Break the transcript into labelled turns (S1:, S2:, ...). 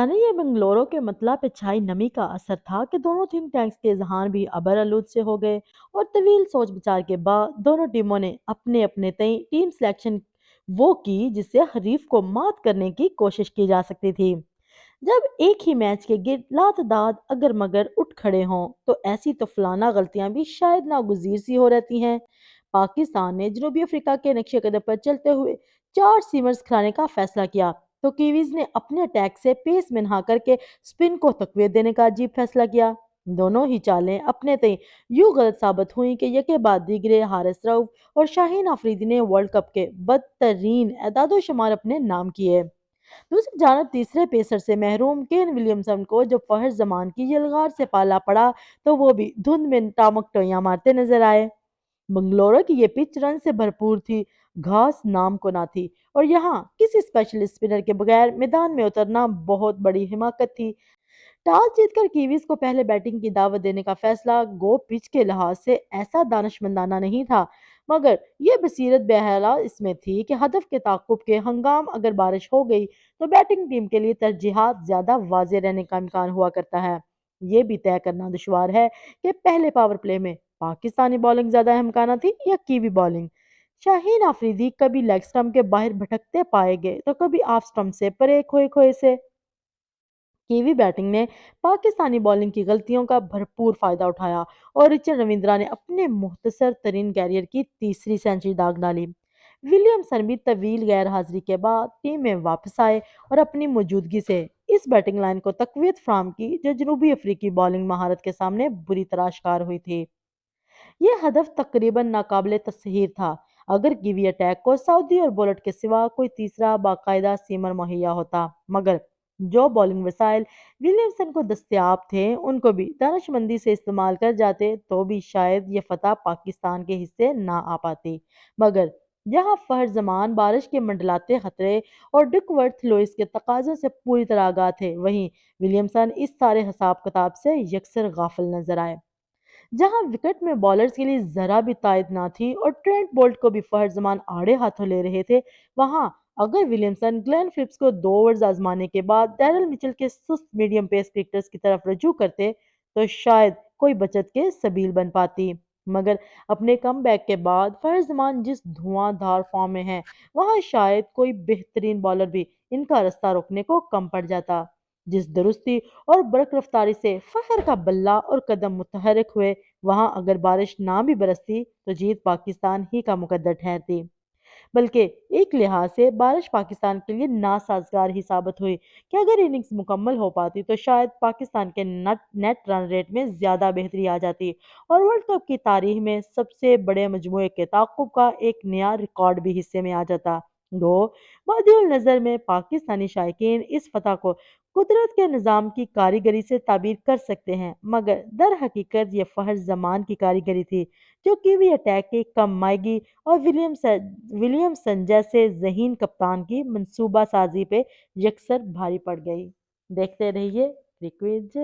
S1: जाने ये बंगलोरों के मतला पे छाई नमी का असर था कि दोनों थिंक टैंक्स के इजहार भी अबर आलूद से हो गए और तवील सोच विचार के बाद दोनों टीमों ने अपने अपने तय टीम सिलेक्शन वो की जिससे हरीफ को मात करने की कोशिश की जा सकती थी। जब एक ही मैच के गिर्द लातदाद अगर मगर उठ खड़े हों तो ऐसी तो फलाना गलतियां भी शायद नागुजीर सी हो रहती हैं। पाकिस्तान ने जनूबी अफ्रीका के नक्शे कदम पर चलते हुए 4 सीमर्स खिलाने का फैसला किया तो कीवीज ने अपने अटैक से पेस में नहा करके स्पिन को तकवीत देने का अजीब फैसला किया। दोनों ही चालें अपने तय यूं गलत साबित हुई कि यके बाद दीगरे हारिस रऊफ और शाहीन आफरीदी ने वर्ल्ड कप के बदतरीन एदादो शुमार अपने नाम किए। दूसरी जानब तीसरे पेसर से महरूम केन विलियमसन को जब फहर जमान की यलगार से पाला पड़ा तो वो भी धुंध में टामक टोया मारते नजर आए। बंगलोर की ये पिच रन से भरपूर थी, घास नाम को ना थी और यहाँ किसी स्पेशल स्पिनर के बगैर मैदान में उतरना बहुत बड़ी हिमाकत थी। टॉस जीतकर कीवीज को पहले बैटिंग की दावत देने का फैसला गो पिच के लिहाज से ऐसा दानिशमंदाना नहीं था, मगर यह बसीरत बहला इसमें थी कि हदफ के ताकुब के हंगाम अगर बारिश हो गई तो बैटिंग टीम के लिए तरजीहात ज्यादा वाजे रहने का इम्कान हुआ करता है। ये भी तय करना दुश्वार है कि पहले पावर प्ले में पाकिस्तानी बॉलिंग ज्यादा अहमकाना थी या कीवी बॉलिंग। शाहीन आफरीदी कभी लेग स्टंप के बाहर भटकते पाए गए तो कभी ऑफ स्टंप से परे खोए खोए से। कीवी बैटिंग ने पाकिस्तानी बॉलिंग की गलतियों का भरपूर फायदा उठाया और रिचर्ड रविंद्रा ने अपने मुख्तसर तरीन कैरियर की तीसरी सेंचुरी दाग डाली। विलियमसन भी तवील गैर हाजिरी के बाद टीम में वापस आए और अपनी मौजूदगी से इस बैटिंग लाइन को तकवीत फ्राहम की जो जनूबी अफ्रीकी बॉलिंग महारत के सामने बुरी तरह शिकार हुई थी। यह हदफ तकरीबन नाकाबिले तस्हीर था अगर कीवी अटैक को सऊदी और बोलट के सिवा कोई तीसरा बाकायदा सीमर मुहैया होता, मगर जो बॉलिंग वसाइल विलियमसन को दस्तयाब थे उनको भी दानिशमंदी से इस्तेमाल कर जाते तो भी शायद ये फतह पाकिस्तान के हिस्से ना आ पाती। मगर जहां फहर जमान बारिश के मंडलाते खतरे और डिकवर्थ लोइस के तकाजों से पूरी तरह आगाह थे, वहीं विलियमसन इस सारे हिसाब किताब से यकसर गाफिल नजर आए। जहां विकेट में बॉलर्स के लिए जरा भी तायद ना थी और ट्रेंट बोल्ट को भी फहर जमान आड़े हाथों ले रहे थे, वहां अगर विलियमसन ग्लेन फिलिप्स को 2 ओवर्स आजमाने के बाद डैरल मिचेल के सुस्त मीडियम पेस क्रिकेटर्स की तरफ रजू करते तो शायद कोई बचत के सबील बन पाती। मगर अपने कम बैक के बाद फहर जमान जिस धुआंधार फॉर्म में है वहां शायद कोई बेहतरीन बॉलर भी इनका रास्ता रोकने को कम पड़ जाता। जिस दुरुस्ती और बरक रफ्तारी से फखर का बल्ला और कदम मुतहरक हुए वहां अगर बारिश ना भी बरसती तो जीत पाकिस्तान ही का मुकद्दर ठहरती। बल्कि एक लिहाज से बारिश पाकिस्तान के लिए नासाजगार ही साबित हुई कि अगर इनिंग्स मुकम्मल हो पाती तो शायद पाकिस्तान के नेट रन रेट में ज्यादा बेहतरी आ जाती और वर्ल्ड कप की तारीख में सबसे बड़े मजमूए के ताकुब का एक नया रिकॉर्ड भी हिस्से में आ जाता। दो मद्देल नजर में पाकिस्तानी शायकीन इस फतह को कुदरत के निज़ाम की कारीगरी से ताबीर कर सकते हैं, मगर दर हकीकत ये फहर जमान की कारीगरी थी जो कीवी अटैक की कम मायगी और विलियमसन जैसे ज़हीन कप्तान की मंसूबा साजी पे यकसर भारी पड़ गई। देखते रहिए क्रिकेट।